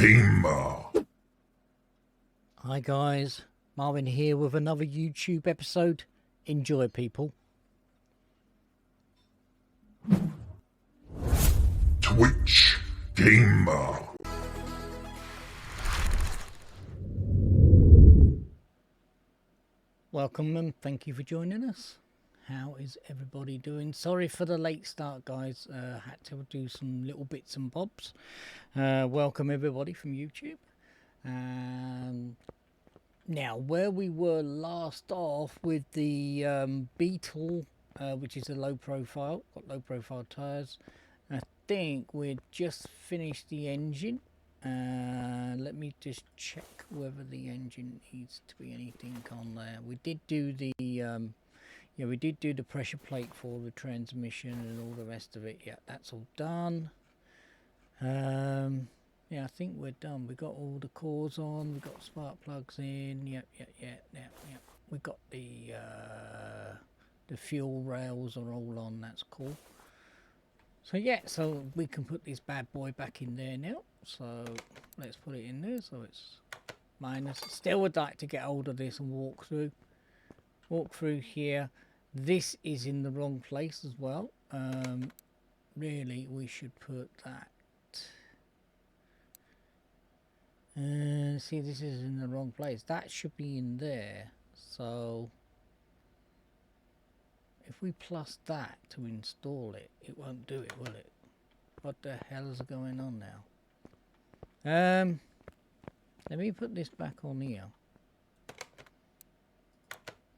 gamer. Hi guys, Marvin here with another YouTube episode. Enjoy, people. Twitch gamer. Welcome and thank you for joining us. How is everybody doing? Sorry for the late start, guys. Had to do some little bits and bobs. Welcome everybody from YouTube. Now, where we were last off with the Beetle, which is a low profile, got low profile tyres. I think we'd just finished the engine. Let me just check whether the engine needs to be anything on there. We did do the we did do the pressure plate for the transmission and all the rest of it. Yeah, that's all done. Yeah, I think we're done. We got all the cores on. We got spark plugs in. Yep. We got the fuel rails are all on. That's cool. So yeah, so we can put this bad boy back in there now. So let's put it in there. So it's minus. Still would like to get hold of this and walk through. Walk through here. This is in the wrong place as well. Really, we should put that. See, this is in the wrong place. That should be in there. So if we plus that to install it, it won't do it, will it? What the hell is going on now? Let me put this back on here.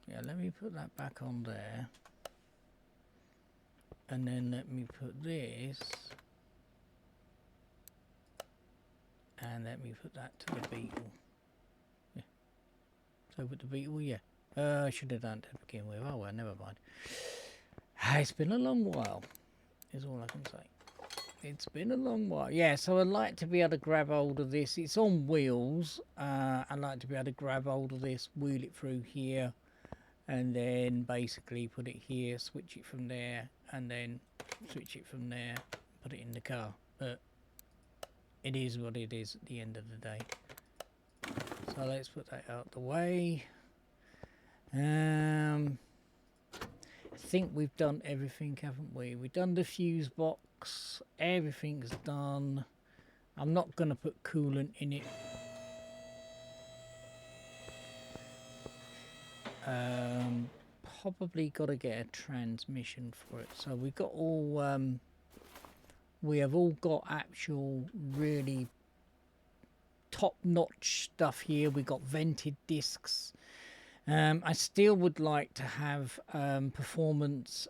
Yeah, let me put that back on there. And then let me put this. And let me put that to the Beetle. Yeah. So with the Beetle, yeah. I should have done it to begin with. Oh well, never mind. It's been a long while, is all I can say. It's been a long while. Yeah, so I'd like to be able to grab hold of this. It's on wheels. I'd like to be able to grab hold of this, wheel it through here, and then basically put it here, switch it from there, and then switch it from there, put it in the car. But it is what it is at the end of the day. So let's put that out the way. I think we've done everything, haven't we? We've done the fuse box. Everything's done. I'm not going to put coolant in it. Probably got to get a transmission for it. So we've got all... we have all got actual really top-notch stuff here. We got vented discs. I still would like to have performance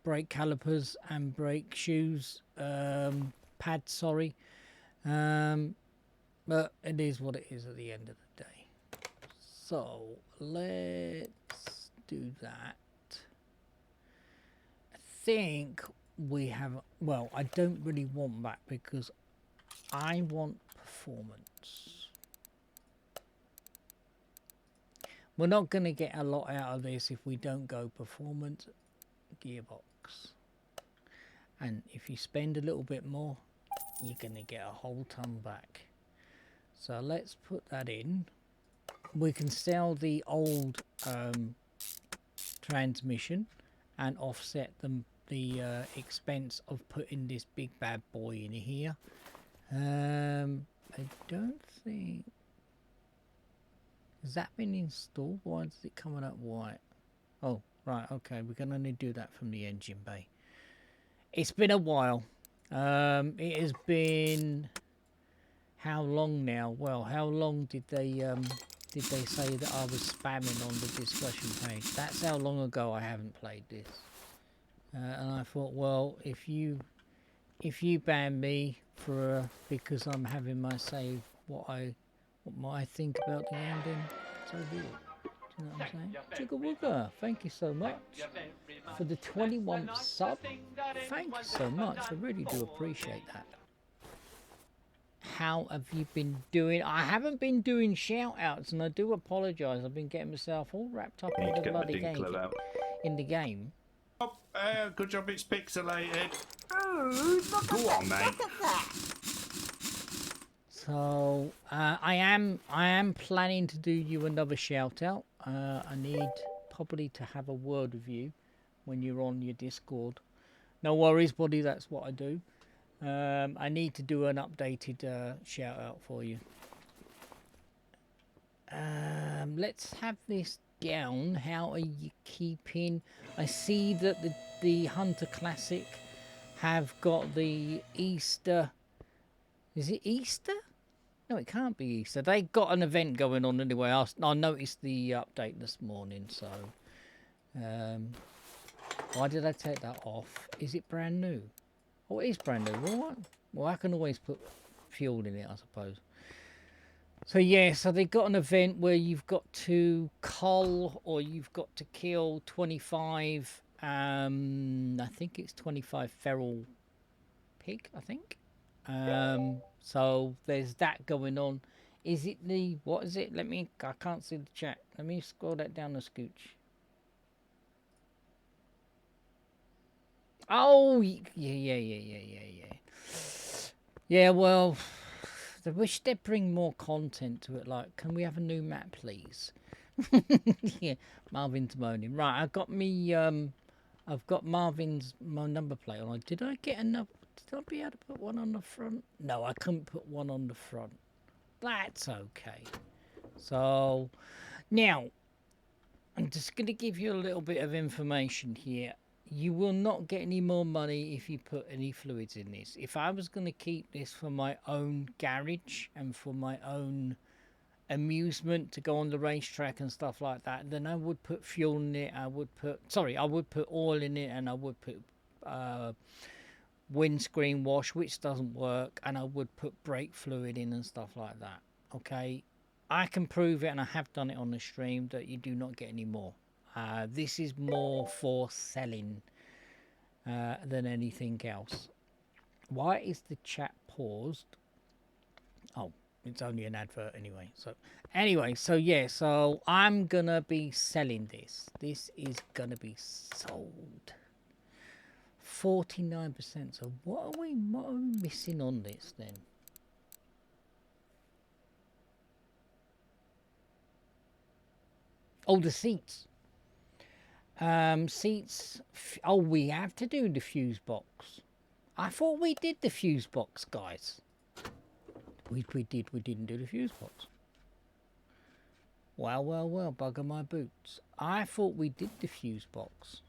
brake calipers and brake shoes pads. Sorry, but it is what it is at the end of the day. So let's do that. I think we have, well, I don't really want that because I want performance. We're not going to get a lot out of this if we don't go performance gearbox. And if you spend a little bit more, you're going to get a whole ton back. So let's put that in. We can sell the old transmission and offset the expense of putting this big bad boy in here. I don't think... Has that been installed? Why is it coming up white? Oh, right, okay. We can only do that from the engine bay. It's been a while. It has been... How long now? Well, how long did they say that I was spamming on the discussion page? That's how long ago I haven't played this. And I thought, well, if you ban me for because I'm having my say what I think about the ending, so be it. Do you know what I'm saying? Chugga wugga, thank you so much for the 21 sub. Thank you so much. I really do appreciate that. How have you been doing? I haven't been doing shout outs, and I do apologise. I've been getting myself all wrapped up in the bloody game. In the game. Oh, good job it's pixelated. Oh, look Go on, mate. So I am planning to do you another shout out. I need probably to have a word with you when you're on your Discord. No worries, buddy. That's what I do. I need to do an updated shout out for you. Let's have this down. How are you keeping? I see that the Hunter Classic have got the Easter. Is it Easter? No, it can't be Easter. They got an event going on anyway. I noticed the update this morning. So, why did I take that off? Is it brand new? Oh, it is brand new. Well, what? Well, I can always put fuel in it, I suppose. So yeah, so they got an event where you've got to cull or you've got to kill 25. I think it's 25 feral pig. I think. So there's that going on. Is it the what is it? I can't see the chat. Let me scroll that down a scooch. Oh yeah. Yeah, well, I wish they'd bring more content to it. Like, can we have a new map, please? Yeah, Marvin's moaning. Right, I've got Marvin's my number plate on. Did I get enough? Did I be able to put one on the front? No, I couldn't put one on the front. That's okay. So, now, I'm just going to give you a little bit of information here. You will not get any more money if you put any fluids in this. If I was going to keep this for my own garage and for my own amusement to go on the racetrack and stuff like that, then I would put fuel in it. I would put oil in it, and I would put windscreen wash, which doesn't work, and I would put brake fluid in and stuff like that. Okay, I can prove it, and I have done it on the stream, that you do not get any more. This is more for selling than anything else. Why is the chat paused? Oh, it's only an advert anyway. So yeah, so I'm gonna be selling this. This is gonna be sold. 49%. So what are we missing on this then? Oh, the seats. Seats. Oh, we have to do the fuse box. I thought we did the fuse box, guys. We did. We didn't do the fuse box. Well. Bugger my boots. I thought we did the fuse box.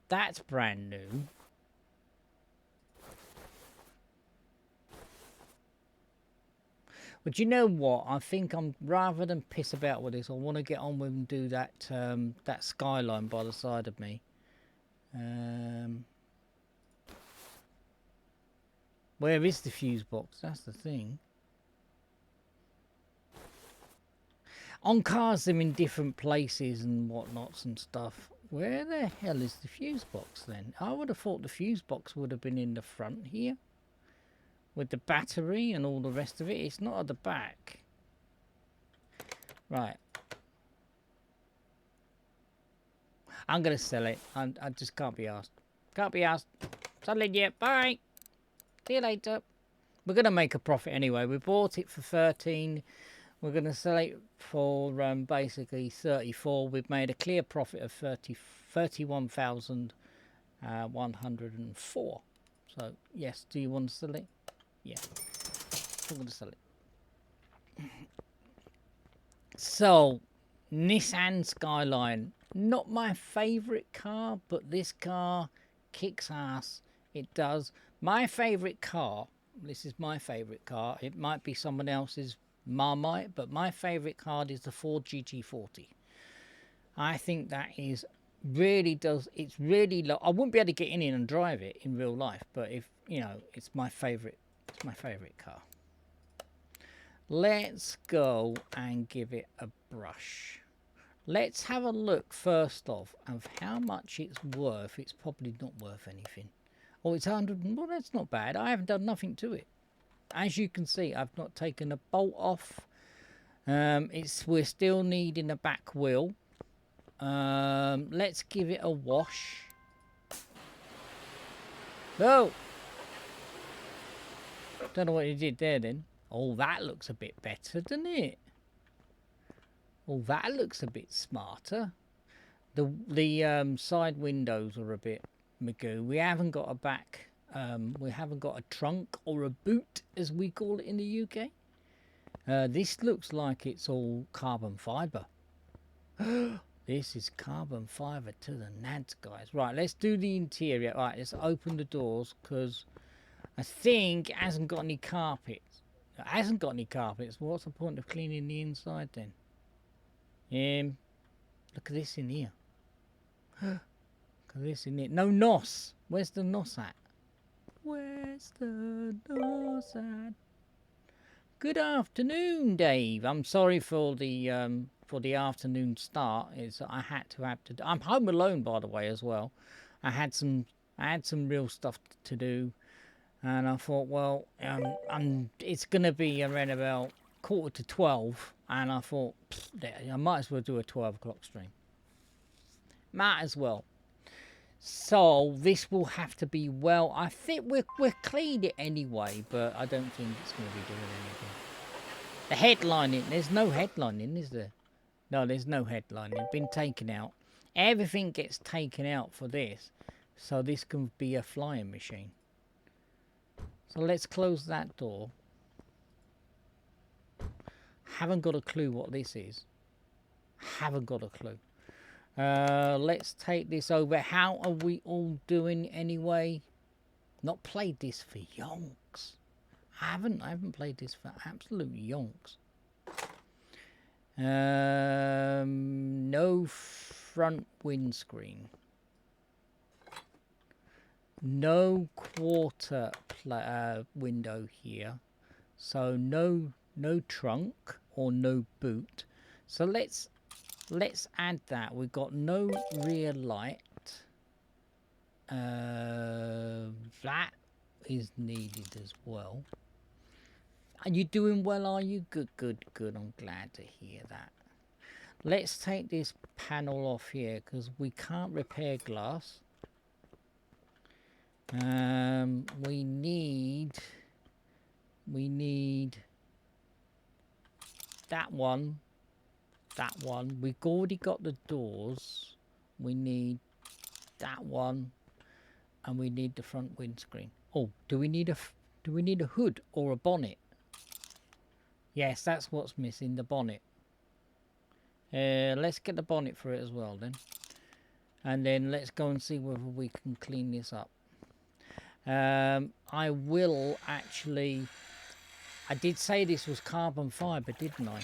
That's brand new. But you know what? I think rather than piss about with this, I want to get on with and do that that skyline by the side of me. Where is the fuse box? That's the thing. On cars, they're in different places and whatnots and stuff. Where the hell is the fuse box then? I would have thought the fuse box would have been in the front here, with the battery and all the rest of it. It's not at the back. Right. I'm going to sell it. I just can't be asked. Can't be asked. Selling yet. Bye. See you later. We're going to make a profit anyway. We bought it for 13. We're going to sell it for basically 34. We've made a clear profit of 31,104. So, yes. Do you want to sell it? Yeah. I'm going to sell it. So, Nissan Skyline. Not my favourite car, but this car kicks ass. It does. My favourite car, this is my favourite car. It might be someone else's Marmite, but my favourite car is the Ford GT40. I think that is really does. It's really low. I wouldn't be able to get in it and drive it in real life, but if you know, it's my favourite. It's my favourite car. Let's go and give it a brush. Let's have a look first off of how much it's worth. It's probably not worth anything. Oh, it's 100. Well, that's not bad. I haven't done nothing to it. As you can see, I've not taken a bolt off. We're still needing a back wheel. Let's give it a wash. No. Don't know what he did there then. Oh, that looks a bit better, doesn't it? Oh, that looks a bit smarter. The side windows are a bit magoo. We haven't got a back. We haven't got a trunk or a boot, as we call it in the UK. This looks like it's all carbon fibre. This is carbon fibre to the nads, guys. Right, let's do the interior. Right, let's open the doors because I think it hasn't got any carpets. It hasn't got any carpets. What's the point of cleaning the inside then? Look at this in here. Look at this in here. No nos. Where's the nos at? Where's the nos at? Good afternoon, Dave. I'm sorry for the afternoon start. I had to I'm home alone, by the way, as well. I had some real stuff to do, and I thought, well, it's gonna be around about 11:45, and I thought I might as well do a 12 o'clock stream. Might as well. So this will have to be, well, I think we're cleaned it anyway, but I don't think it's going to be doing anything. The headlining, there's no headlining, is there? No, there's no headlining. It's been taken out. Everything gets taken out for this, so this can be a flying machine. So let's close that door. Haven't got a clue what this is. Haven't got a clue. Let's take this over. How are we all doing anyway? Not played this for yonks. I haven't played this for absolute yonks. No front windscreen. No quarter window here. So no trunk or no boot. So let's add that. We've got no rear light. That is needed as well. Are you doing well, are you? Good. I'm glad to hear that. Let's take this panel off here because we can't repair glass. We need that one. That one. We've already got the doors. We need that one, and we need the front windscreen. Oh, do we need a hood or a bonnet? Yes, that's what's missing, the bonnet. Let's get the bonnet for it as well then, and then let's go and see whether we can clean this up. I will actually. I did say this was carbon fibre, didn't I?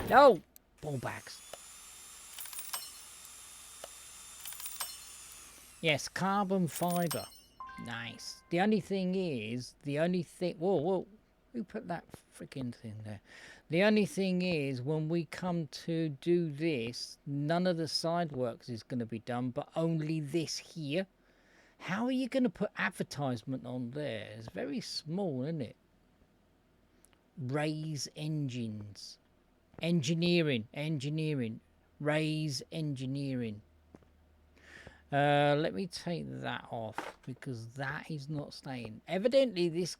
No! Ball bags. Yes, carbon fibre. Nice. The only thing is, whoa, who put that freaking thing there? The only thing is, when we come to do this, none of the side works is going to be done, but only this here. How are you going to put advertisement on there? It's very small, isn't it? Raise engines. Engineering. Raise engineering. Let me take that off because that is not staying. Evidently this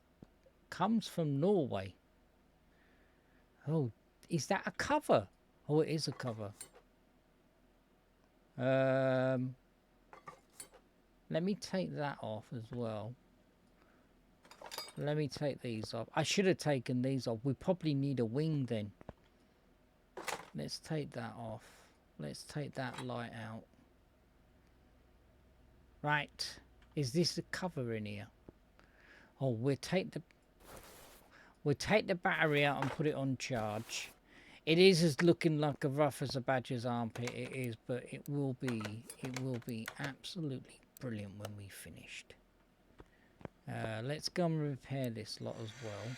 comes from Norway. Oh, is that a cover? Oh, it is a cover. Let me take that off as well. Let me take these off. I should have taken these off. We probably need a wing then. Let's take that off. Let's take that light out. Right. Is this a cover in here? Oh, we'll take the battery out and put it on charge. It is as looking like a rough as a badger's armpit. It is, but it will be absolutely brilliant when we finished. Let's go and repair this lot as well.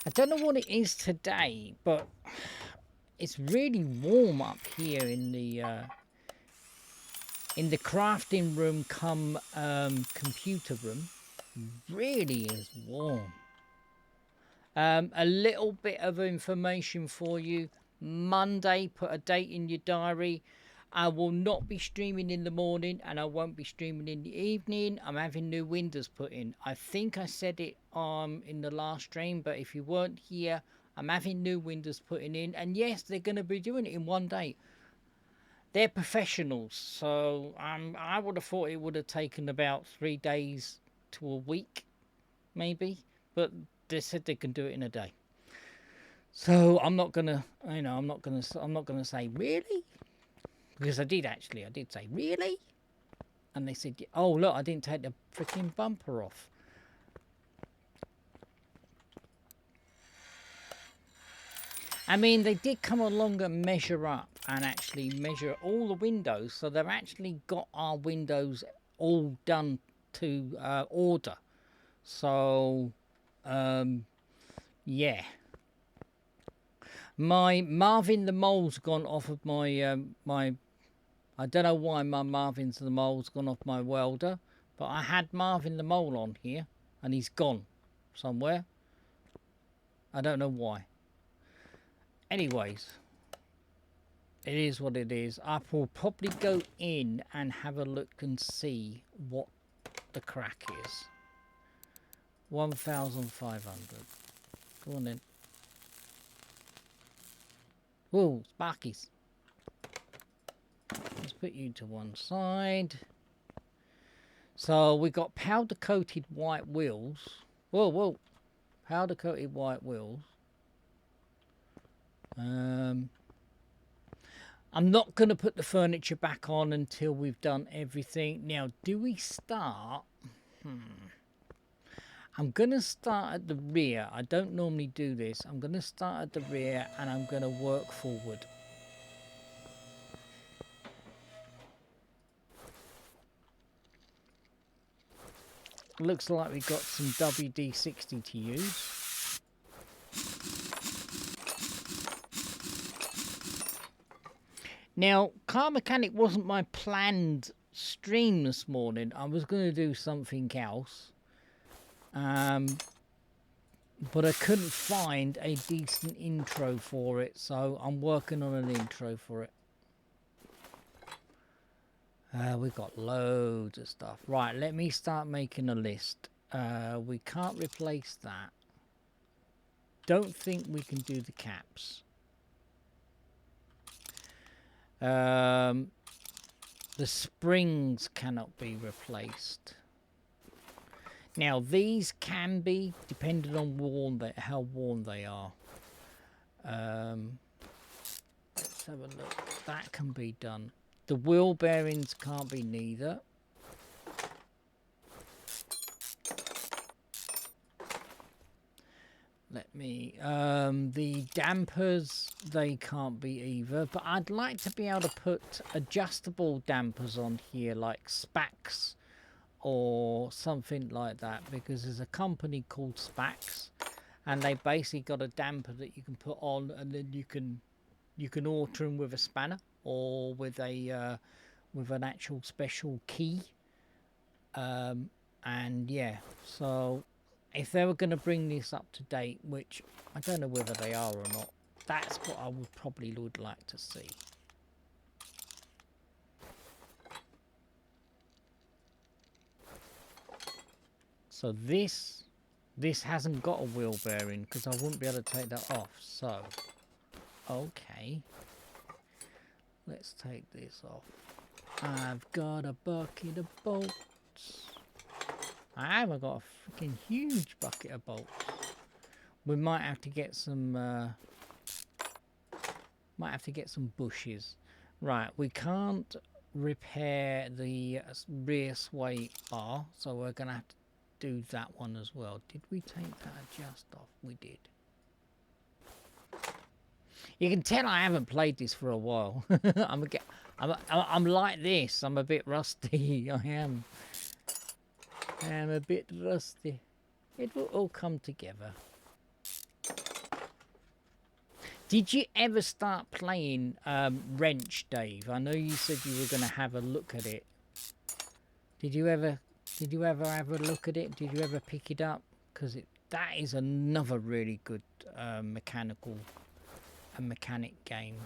I don't know what it is today, but it's really warm up here in the crafting room come computer room. Really is warm. A little bit of information for you. Monday, put a date in your diary. I will not be streaming in the morning, and I won't be streaming in the evening. I'm having new windows put in. I think I said it in the last stream, but if you weren't here, I'm having new windows putting in, and yes, they're going to be doing it in one day. They're professionals, so I would have thought it would have taken about 3 days to a week, maybe, but they said they can do it in a day. So I'm not gonna, I'm not gonna say really. Because I did say, really? And they said, oh, look, I didn't take the freaking bumper off. I mean, they did come along and measure up and actually measure all the windows. So they've actually got our windows all done to order. So, yeah. My Marvin the Mole's gone off of my I don't know why my Marvin's the Mole's gone off my welder, but I had Marvin the Mole on here, and he's gone somewhere. I don't know why. Anyways, it is what it is. I will probably go in and have a look and see what the crack is. 1,500. Go on then. Whoa, Sparkies. Let's put you to one side. So we got powder coated white wheels. Whoa. Powder coated white wheels. I'm not going to put the furniture back on until we've done everything. Now, do we start? I'm going to start at the rear. I don't normally do this. I'm going to start at the rear and I'm going to work forward. Looks like we've got some WD-60 to use. Now, Car Mechanic wasn't my planned stream this morning. I was going to do something else. But I couldn't find a decent intro for it, so I'm working on an intro for it. We've got loads of stuff. Right, let me start making a list. We can't replace that. Don't think we can do the caps. The springs cannot be replaced. Now, these can be, depending on how worn they are. Let's have a look. That can be done. The wheel bearings can't be neither. The dampers, they can't be either. But I'd like to be able to put adjustable dampers on here, like Spax or something like that, because there's a company called Spax, and they basically got a damper that you can put on, and then you can alter them with a spanner or with a with an actual special key. And yeah, so if they were going to bring this up to date, which I don't know whether they are or not, that's what I would probably like to see. So this hasn't got a wheel bearing because I wouldn't be able to take that off. So, okay. Let's take this off. I've got a bucket of bolts. I haven't got a freaking huge bucket of bolts. We might have to get some bushes. Right, we can't repair the rear sway bar, so we're gonna have to do that one as well. Did we take that adjust off? We did. You can tell I haven't played this for a while. I'm like this. I'm a bit rusty. I am a bit rusty. It will all come together. Did you ever start playing Wrench, Dave? I know you said you were going to have a look at it. Did you ever have a look at it? Did you ever pick it up? Because that is another really good mechanic game.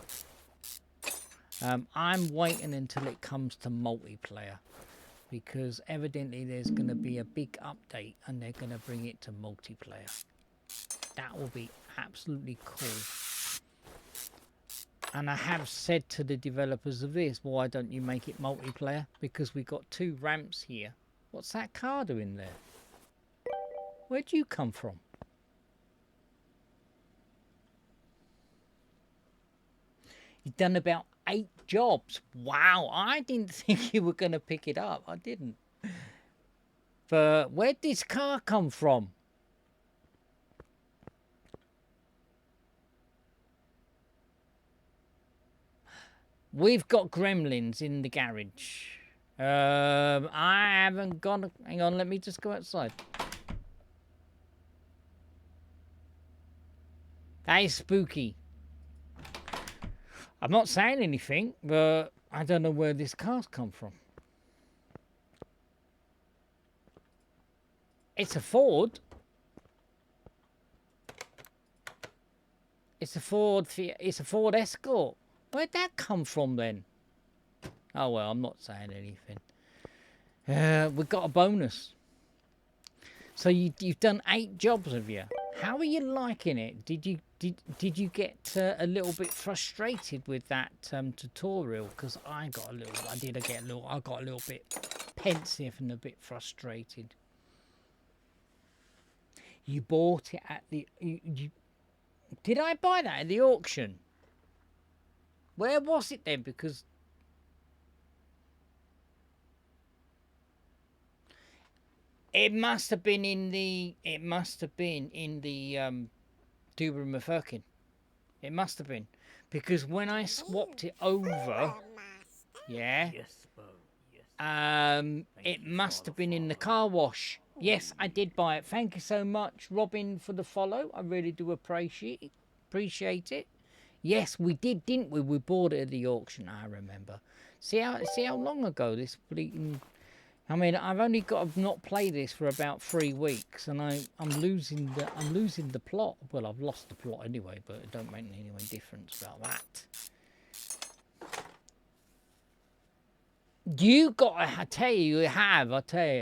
I'm waiting until it comes to multiplayer, because evidently there's going to be a big update and they're going to bring it to multiplayer. That will be absolutely cool. And I have said to the developers of this, why don't you make it multiplayer? Because we've got 2 ramps here. What's that car doing there? Where'd you come from? You've done about 8 jobs. Wow, I didn't think you were going to pick it up. I didn't. But where'd this car come from? We've got gremlins in the garage. I haven't gone... Hang on, let me just go outside. That is spooky. I'm not saying anything, but I don't know where this car's come from. It's a Ford. It's a Ford Escort. Where'd that come from then? Oh well, I'm not saying anything. We've got a bonus. So you've done 8 jobs, have you? How are you liking it? Did you get a little bit frustrated with that tutorial? Because I got a little bit pensive and a bit frustrated. You bought it at the did I buy that at the auction? Where was it then? Because it must have been in the Duber McFirkin. It must have been, because when I swapped it over, yeah, it must have been in the car wash. Yes, I did buy it. Thank you so much, Robin, for the follow. I really do appreciate it. Yes, we did, didn't we? We bought it at the auction. I remember. See how long ago this bleating. I mean, I've only got to not play this for about 3 weeks, and I'm losing the plot. Well, I've lost the plot anyway, but it don't make any difference about that. I tell you,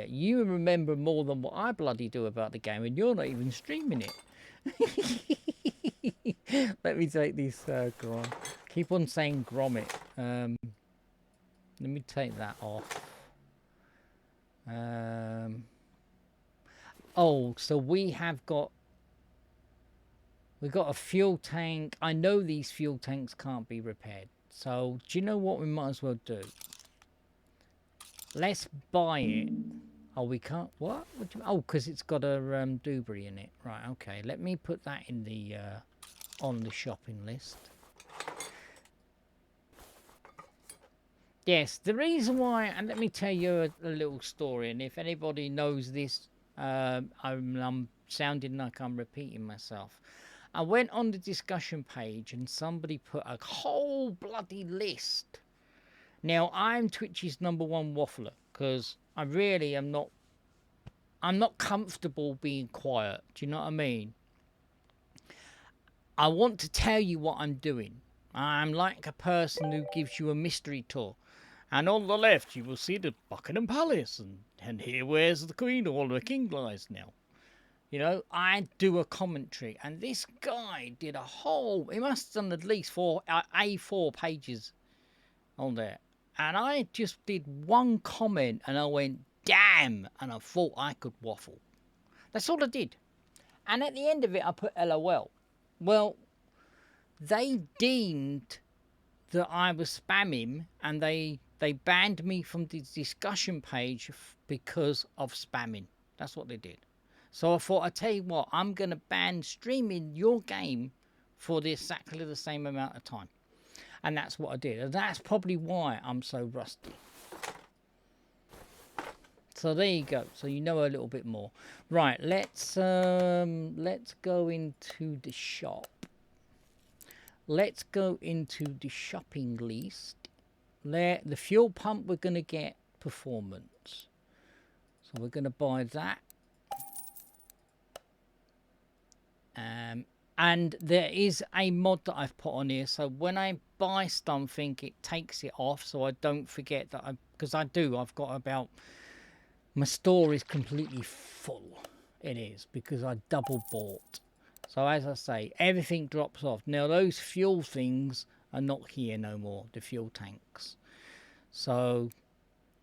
you remember more than what I bloody do about the game, and you're not even streaming it. Let me take this Grom. Keep on saying Gromit. Let me take that off. Oh, so we've got a fuel tank. I know these fuel tanks can't be repaired. So do you know what we might as well do? Let's buy it. Oh, we can't. What? Oh, because it's got a doobery in it. Right. Okay. Let me put that in the on the shopping list. Yes, the reason why, and let me tell you a little story, and if anybody knows this, I'm sounding like I'm repeating myself. I went on the discussion page and somebody put a whole bloody list. Now, I'm Twitch's #1 waffler, because I really am not, I'm not comfortable being quiet. Do you know what I mean? I want to tell you what I'm doing. I'm like a person who gives you a mystery tour. And on the left, you will see the Buckingham Palace. And here where's the Queen or the King lies now. You know, I do a commentary. And this guy did a whole... He must have done at least A4 pages on there. And I just did one comment and I went, damn. And I thought I could waffle. That's all I did. And at the end of it, I put LOL. Well, they deemed that I was spamming, and they banned me from the discussion page because of spamming. That's what they did. So I thought, I tell you what, I'm going to ban streaming your game for exactly the same amount of time. And that's what I did. And that's probably why I'm so rusty. So there you go. So you know a little bit more. Right, let's go into the shop. Let's go into the shopping list. The fuel pump, we're going to get performance. So we're going to buy that. And there is a mod that I've put on here, so when I buy something, it takes it off, so I don't forget that because I do. I've got about, my store is completely full. It is because I double bought. So as I say, everything drops off. Now those fuel things are not here no more. The fuel tanks. So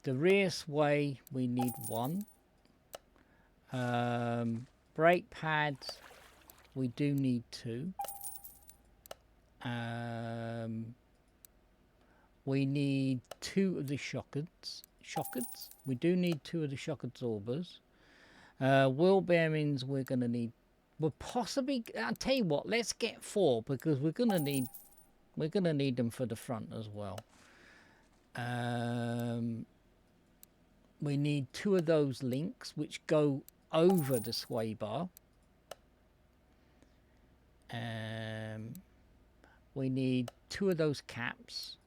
the rear sway, we need one. Brake pads, we do need two. We need two of the shockers. We do need two of the shock absorbers. Wheel bearings, we're going to need. We'll possibly. I'll tell you what. Let's get four because we're going to need. We're going to need them for the front as well. We need two of those links which go over the sway bar. We need two of those caps.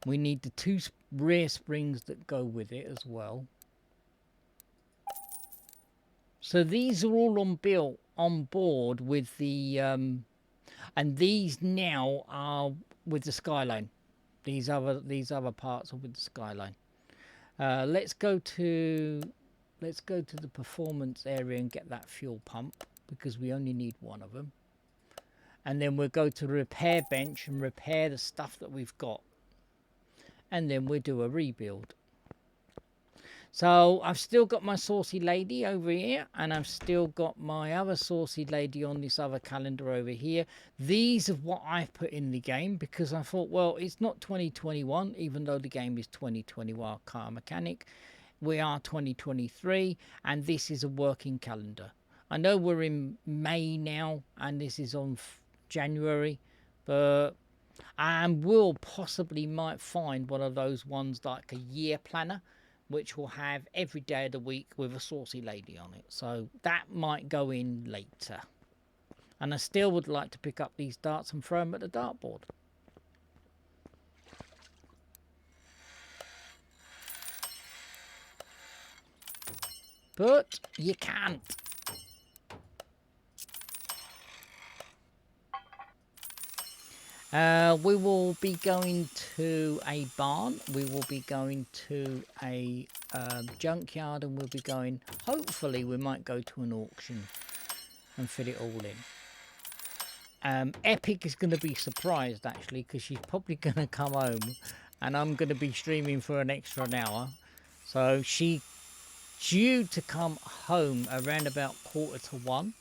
We need the two rear springs that go with it as well. So these are all on board with the and these now are with the Skyline. These other parts are with the Skyline. Let's go to the performance area and get that fuel pump because we only need one of them. And then we'll go to the repair bench and repair the stuff that we've got. And then we'll do a rebuild. So I've still got my saucy lady over here, and I've still got my other saucy lady on this other calendar over here. These are what I've put in the game because I thought, well, it's not 2021, even though the game is 2021 car mechanic. We are 2023, and this is a working calendar. I know we're in May now, and this is on January, but I will possibly might find one of those ones like a year planner, which will have every day of the week with a saucy lady on it. So that might go in later. And I still would like to pick up these darts and throw them at the dartboard. But you can't. We will be going to a barn. We will be going to a junkyard, and we'll be going. Hopefully, we might go to an auction and fit it all in. Epic is going to be surprised actually because she's probably going to come home, and I'm going to be streaming for an extra hour. So she's due to come home around about 1:45.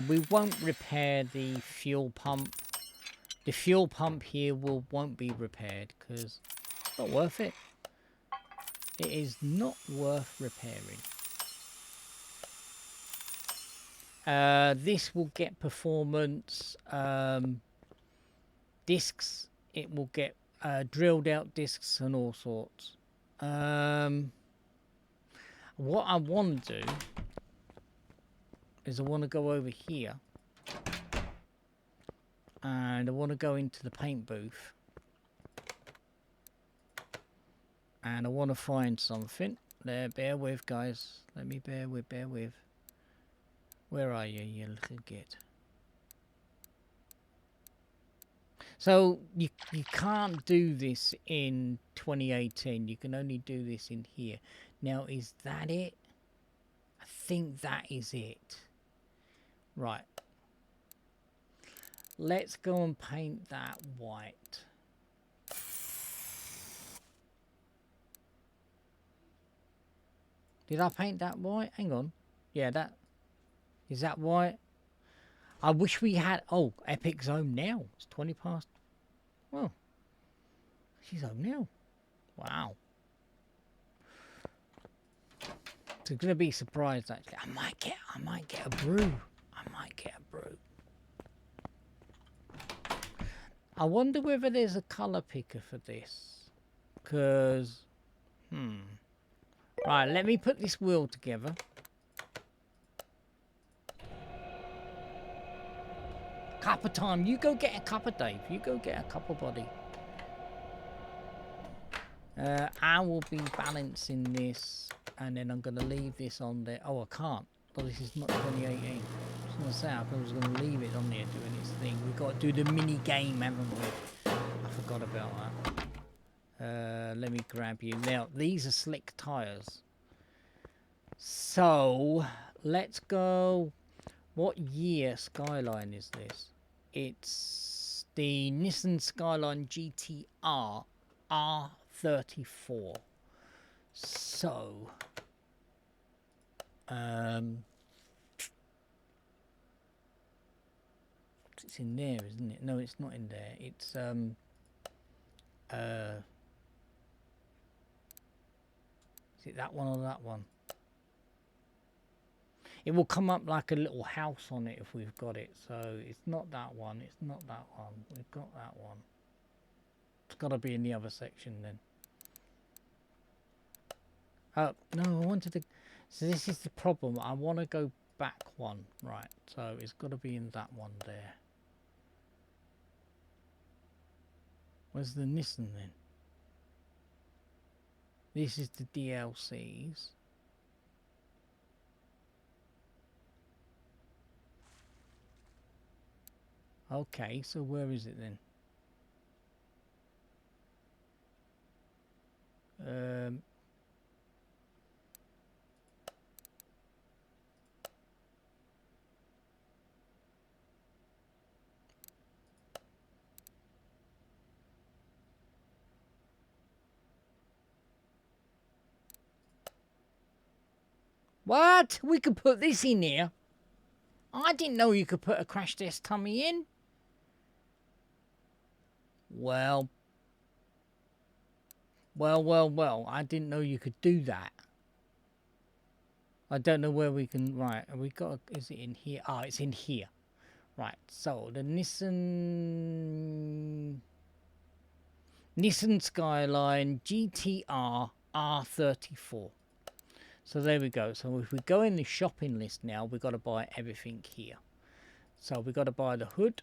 We won't repair the fuel pump. The fuel pump here won't be repaired because it's not worth it. It is not worth repairing. This will get performance discs. It will get drilled out discs and all sorts. What I want to do is I want to go over here and I want to go into the paint booth and I want to find something. There, bear with guys. Let me bear with. Where are you, you little git? So you can't do this in 2018. You can only do this in here. Now, is that it? I think that is it. Right. Let's go and paint that white. Did I paint that white? Hang on. Yeah, that... Is that white? I wish we had... Oh, Epic's home now. It's 20 past... Well, she's home now. Wow. So going to be surprised actually. I might get a brew. I wonder whether there's a colour picker for this. Because, Right, let me put this wheel together. Cuppa time. You go get a cuppa, Dave. You go get a cuppa, buddy. I will be balancing this, and then I'm going to leave this on there. Oh, I can't. Oh, this is not 2018. I was going to say, I was going to leave it on there doing its thing. We've got to do the mini game, haven't we? I forgot about that. Let me grab you. Now, these are slick tyres. So, let's go. What year Skyline is this? It's the Nissan Skyline GTR R34. So, it's in there, isn't it? No, it's not in there. It's is it that one or that one? It will come up like a little house on it if we've got it. So it's not that one. It's not that one. We've got that one. It's got to be in the other section then. Oh, no, I wanted to... So this is the problem. I want to go back one. Right, so it's got to be in that one there. Where's the Nissan then? This is the DLCs. Okay, so where is it then? What? We could put this in here? I didn't know you could put a crash test tummy in. Well. I didn't know you could do that. I don't know where we can... Right, we got... Is it in here? Ah, it's in here. Right, so the Nissan Skyline GTR R34. So there we go. So if we go in the shopping list now, we've got to buy everything here. So we've got to buy the hood.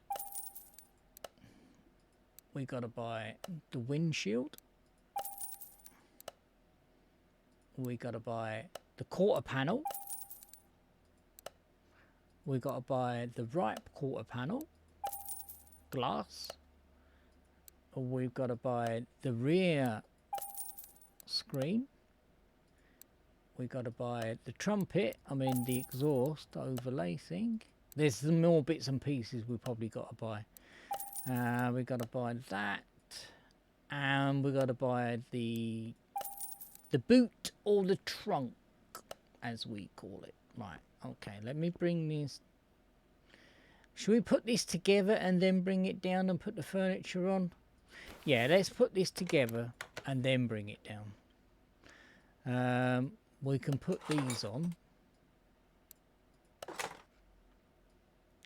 We've got to buy the windshield. We got to buy the quarter panel. We got to buy the right quarter panel glass. We've got to buy the rear screen. We got to buy the trumpet. I mean the exhaust overlay thing. There's some more bits and pieces we probably got to buy. We got to buy that, and we got to buy the boot or the trunk, as we call it. Right, okay, let me bring this. Should we put this together and then bring it down and put the furniture on? Yeah, let's put this together and then bring it down. We can put these on.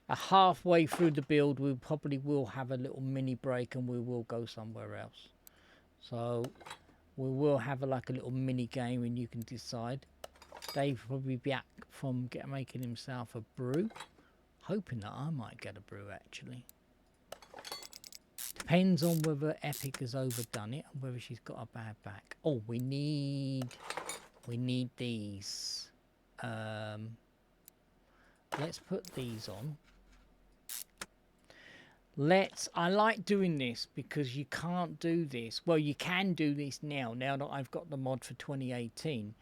Halfway through the build, we probably will have a little mini break and we will go somewhere else. So we will have like a little mini game and you can decide. Dave will probably be back from making himself a brew. Hoping that I might get a brew actually. Depends on whether Epic has overdone it and whether she's got a bad back. Oh, we need these. Let's put these on. I like doing this because you can't do this. Well, you can do this now that I've got the mod for 2018.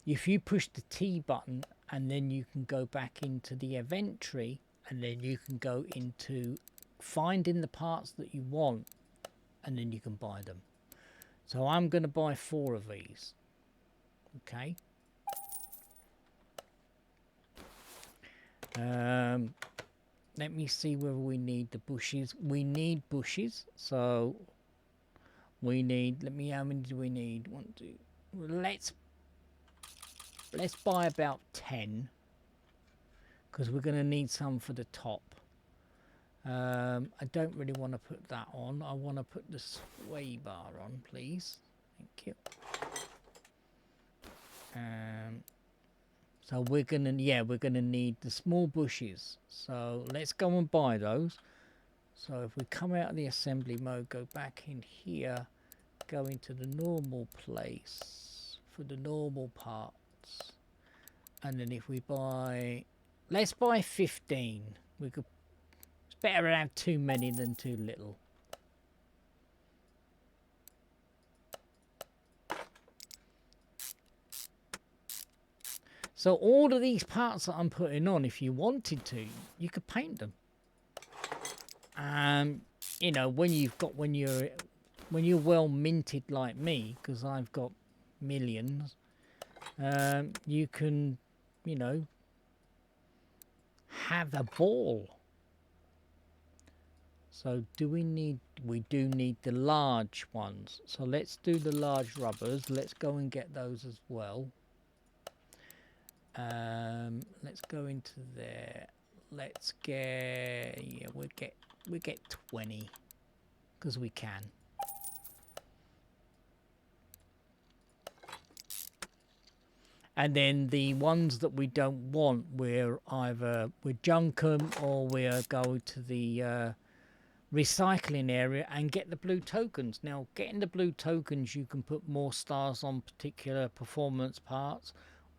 If you push the T button and then you can go back into the event tree and then you can go into finding the parts that you want and then you can buy them. So I'm going to buy 4 of these. Okay. Let me see whether we need the bushes. We need bushes, so we need. How many do we need? 1, 2. Let's buy about 10, because we're going to need some for the top. I don't really want to put that on. I want to put the sway bar on, please. Thank you. So we're gonna need the small bushes. So let's go and buy those. So if we come out of the assembly mode, go back in here, go into the normal place for the normal parts, and then if we buy, let's buy 15. We could. It's better to have too many than too little. So all of these parts that I'm putting on, if you wanted to, you could paint them. You know, when you're well minted like me, because I've got millions, you can, you know, have a ball. So we do need the large ones. So let's do the large rubbers. Let's go and get those as well. Let's go into there. Let's get, yeah, we get 20 because we can. And then the ones that we don't want, we're junk them or we'll go to the recycling area and get the blue tokens. Now, getting the blue tokens, you can put more stars on particular performance parts.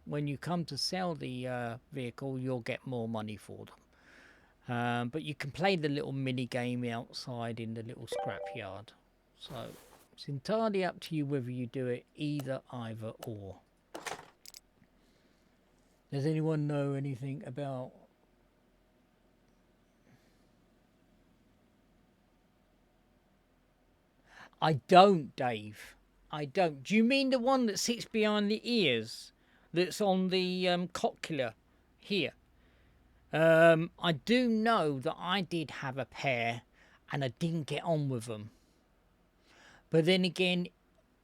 When you come to sell the vehicle, you'll get more money for them. But you can play the little mini game outside in the little scrapyard. So it's entirely up to you whether you do it either or. Does anyone know anything about... I don't, Dave. I don't. Do you mean the one that sits behind the ears? That's on the cochlear here? I do know that I did have a pair and I didn't get on with them. But then again,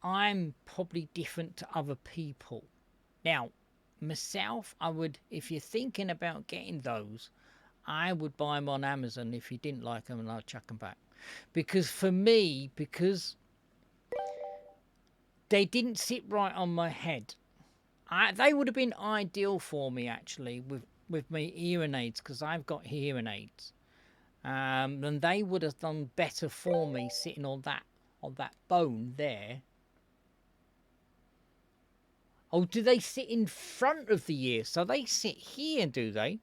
I'm probably different to other people. Now, myself, I would, if you're thinking about getting those, I would buy them on Amazon if you didn't like them, and I'll chuck them back. Because for me, because they didn't sit right on my head, they would have been ideal for me actually with my hearing aids, because I've got hearing aids. And they would have done better for me sitting on that bone there. Oh, do they sit in front of the ear? So they sit here, do they?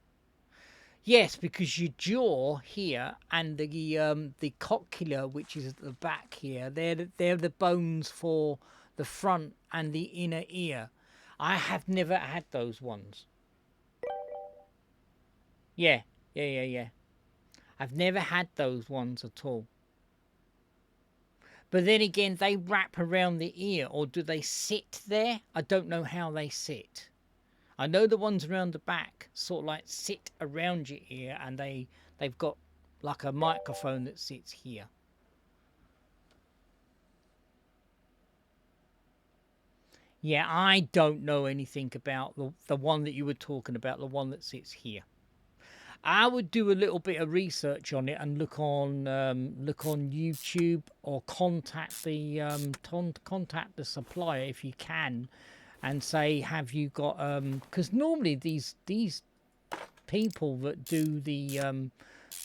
Yes, because your jaw here and the cochlear, which is at the back here, they're the bones for the front and the inner ear. I have never had those ones. Yeah. I've never had those ones at all. But then again, they wrap around the ear, or do they sit there? I don't know how they sit. I know the ones around the back sort of like sit around your ear, and they've got like a microphone that sits here. Yeah, I don't know anything about the one that you were talking about, the one that sits here. I would do a little bit of research on it and look on YouTube, or contact the supplier if you can, and say, have you got because normally these people that do the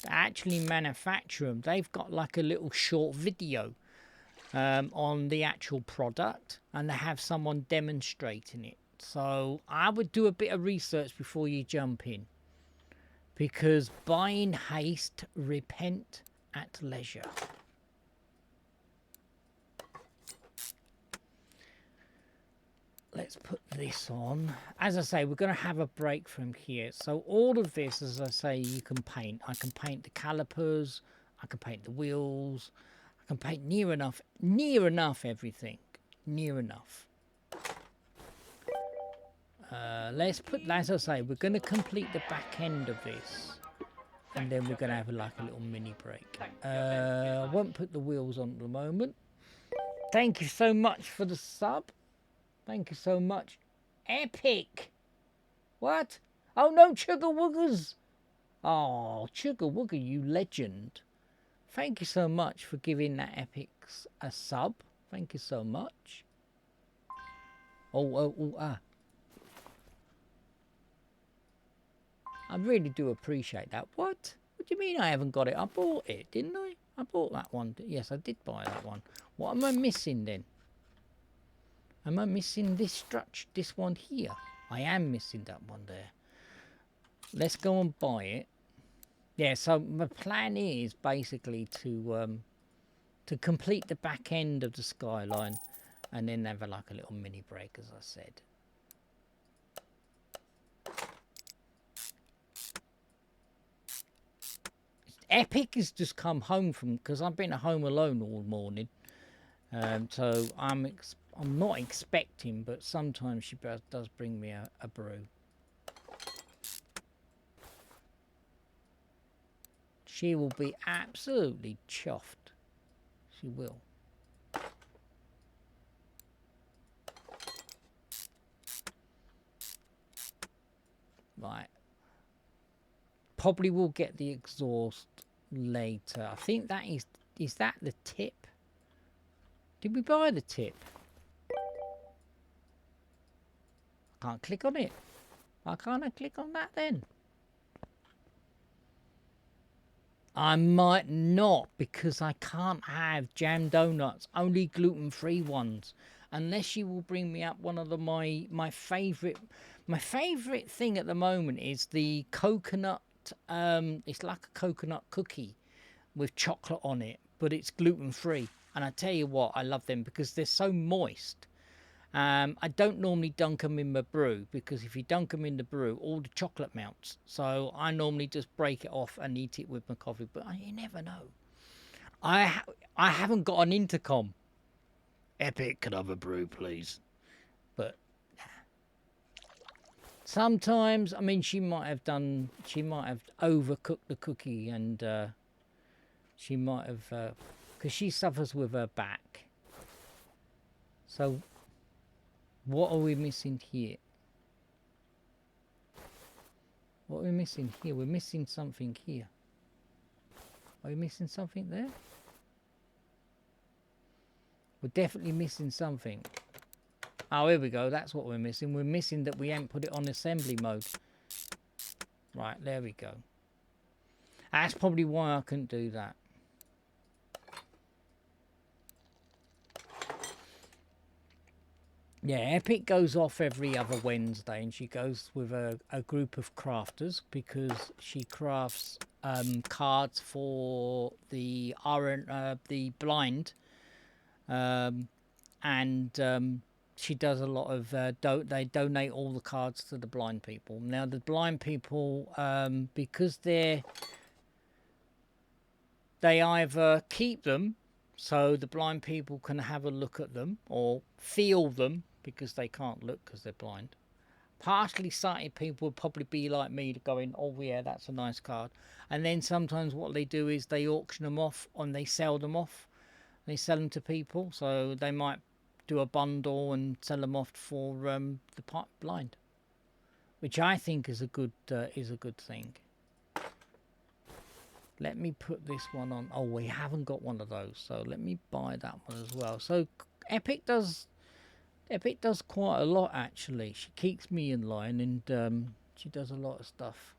actually manufacture them, they've got like a little short video on the actual product, and they have someone demonstrating it. So I would do a bit of research before you jump in, because buy in haste, repent at leisure. Let's put this on. As I say, we're going to have a break from here. So all of this, as I say, you can paint. I can paint the calipers. I can paint the wheels. I can paint near enough everything. Near enough. Let's put, as I say, we're going to complete the back end of this, and then we're going to have like a little mini break. I won't put the wheels on at the moment. Thank you so much for the sub. Thank you so much. Epic. What? Oh no, Chugga Wuggers. Oh, Chugga Wugger, you legend. Thank you so much for giving that Epic a sub. Thank you so much. Ah. I really do appreciate that. What What do you mean I haven't got it? I bought it, didn't I? I bought that one. Yes, I did buy that one. What am I missing then? Am I missing this structure, this one here? I am missing that one there. Let's go and buy it. Yeah, so my plan is basically to complete the back end of the skyline and then have like a little mini break, as I said. Epic has just come home from, because I've been at home alone all morning. So I'm not expecting, but sometimes she does bring me a brew. She will be absolutely chuffed. She will. Right. Probably will get the exhaust later. I think that is that the tip? Did we buy the tip? I can't click on it. Why can't I click on that then? I might not, because I can't have jam donuts, only gluten-free ones, unless she will bring me up one of my favorite thing at the moment is the coconut. It's like a coconut cookie with chocolate on it, but it's gluten-free. And I tell you what, I love them because they're so moist. I don't normally dunk them in my brew, because if you dunk them in the brew, all the chocolate melts. So I normally just break it off and eat it with my coffee. But you never know. I haven't got an intercom. Epic, can I have a brew, please? But sometimes, I mean, she might have overcooked the cookie, and she might have, because she suffers with her back. So what are we missing here? What are we missing here? We're missing something here. Are we missing something there? We're definitely missing something. Oh, here we go. That's what we're missing. We're missing that we ain't put it on assembly mode. Right, there we go. That's probably why I couldn't do that. Yeah, Epic goes off every other Wednesday, and she goes with a group of crafters, because she crafts cards for the blind, and she does a lot of they donate all the cards to the blind people. Now the blind people, because they either keep them so the blind people can have a look at them, or feel them, because they can't look because they're blind. Partially sighted people would probably be like me, going, oh yeah, that's a nice card. And then sometimes what they do is they auction them off, and they sell them off. They sell them to people, so they might do a bundle and sell them off for the blind, which I think is a good thing. Let me put this one on. Oh, we haven't got one of those, so let me buy that one as well. So Epic does quite a lot, actually. She keeps me in line, and she does a lot of stuff.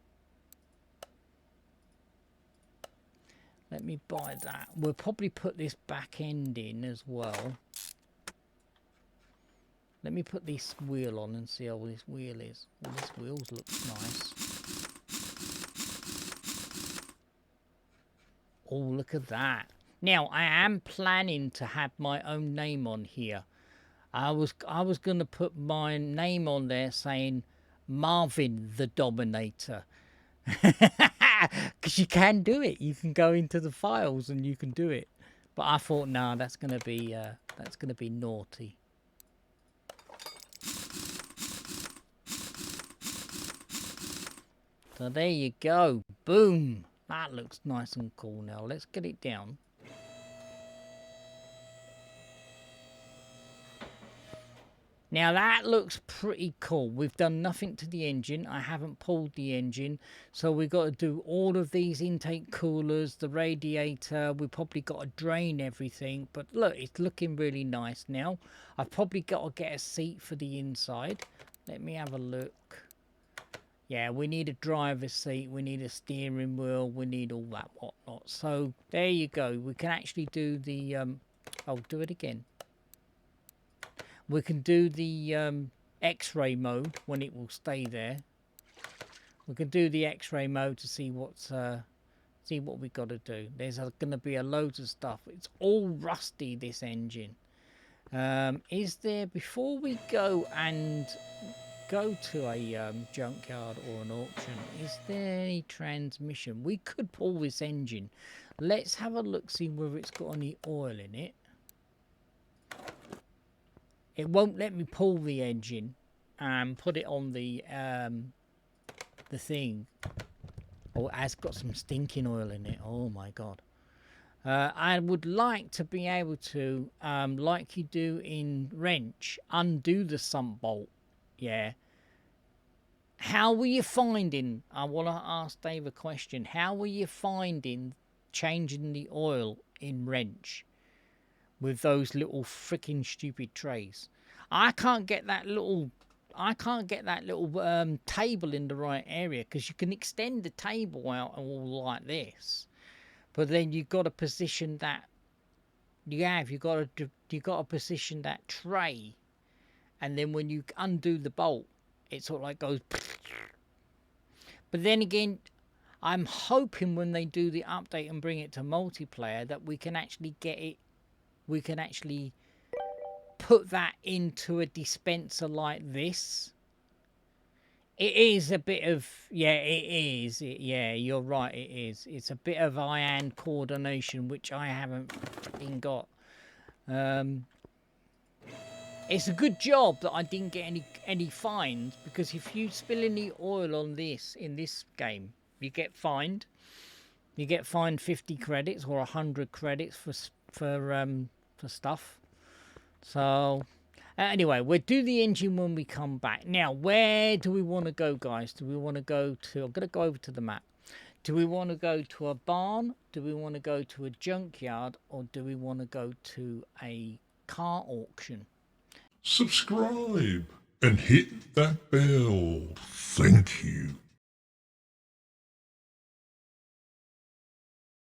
Let me buy that. We'll probably put this back end in as well. Let me put this wheel on and see how this wheel is. Well, this wheel looks nice. Oh, look at that. Now, I am planning to have my own name on here. I was going to put my name on there saying Marvin the Dominator. Because you can do it. You can go into the files and you can do it. But I thought, nah, that's going to be naughty. So there you go. Boom. That looks nice and cool now. Let's get it down. Now that looks pretty cool. We've done nothing to the engine. I haven't pulled the engine. So we've got to do all of these intake coolers, the radiator. We've probably got to drain everything. But look, it's looking really nice now. I've probably got to get a seat for the inside. Let me have a look. Yeah, we need a driver's seat, we need a steering wheel, we need all that whatnot. So there you go. We can actually do the I'll do it again. We can do the X-ray mode when it will stay there. We can do the X-ray mode to see what's see what we got to do. There's going to be a loads of stuff. It's all rusty, this engine. Is there, before we go and go to a junkyard or an auction, is there any transmission? We could pull this engine. Let's have a look, see whether it's got any oil in it. It won't let me pull the engine and put it on the thing. Oh, it has got some stinking oil in it. Oh my god. I would like to be able to, like you do in wrench, undo the sump bolt. Yeah. How were you finding, I want to ask Dave a question, how were you finding changing the oil in wrench with those little freaking stupid trays? I can't get that little table in the right area, because you can extend the table out all like this, but then you've got to position that you've got to position that tray, and then when you undo the bolt, it sort of like goes. But then again, I'm hoping when they do the update and bring it to multiplayer that we can actually get it, we can actually put that into a dispenser like this. It is a bit of, yeah, it is. Yeah, you're right, it is. It's a bit of eye-hand coordination, which I haven't fucking got. It's a good job that I didn't get any fines, because if you spill any oil on this in this game, you get fined. You get fined 50 credits or 100 credits for stuff. So anyway, we'll do the engine when we come back. Now, where do we want to go, guys? Do we want to go to... I'm going to go over to the map. Do we want to go to a barn? Do we want to go to a junkyard? Or do we want to go to a car auction? Subscribe and hit that bell.